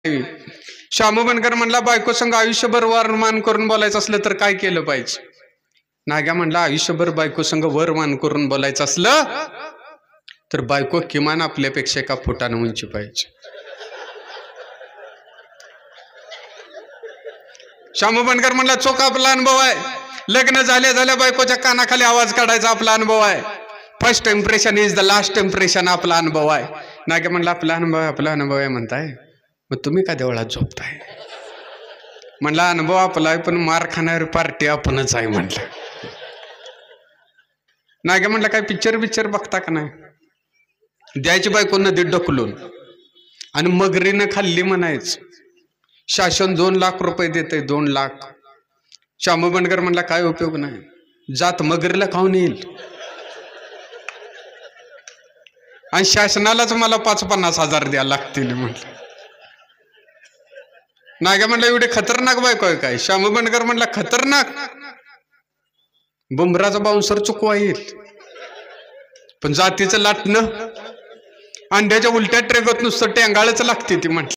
शामू बनकर म्हणला बायको संग आयुष्यभर वरमान करून बोलायचं असलं तर काय केलं पाहिजे? नाग्या म्हणला आयुष्यभर बायको संग वरमान करून बोलायचं असलं तर बायको किमान आपल्यापेक्षा एका फुटानं उंची पाहिजे. शामू बनकर म्हणला चोख आपला अनुभव आहे. लग्न झाल्या झाल्या बायकोच्या कानाखाली आवाज काढायचा आपला अनुभव आहे. First impression is the last impression आपला अनुभव आहे. नाग्या म्हणला आपला अनुभव आहे म्हणताय, मग तुम्ही का देवळात झोपताय? म्हणला अनुभव आपला आहे पण मार खाणारी पार्टी आपणच आहे म्हटलं. नाग्या म्हणला काय पिक्चर बघता का नाही? द्यायची बायको नदीत ढकलून आणि मगरीनं खाल्ली म्हणायच. शासन 2 लाख रुपये देते, 2 लाख. शामू बनकर म्हणला काय उपयोग नाही, जात मगरीला खाऊन येईल आणि शासनालाच मला 5-50 हजार द्यायला लागतील म्हटलं. नाग्या म्हणला एवढे खतरनाक बायको आहे काय? शामू बनकर म्हणला खतरनाक, बुमराचा बाउन्सर चुकवा येईल पण जातीचं लाटणं अंड्याच्या उलट्या ट्रेगत नुसतं टेंगाळच लागते ती म्हटलं.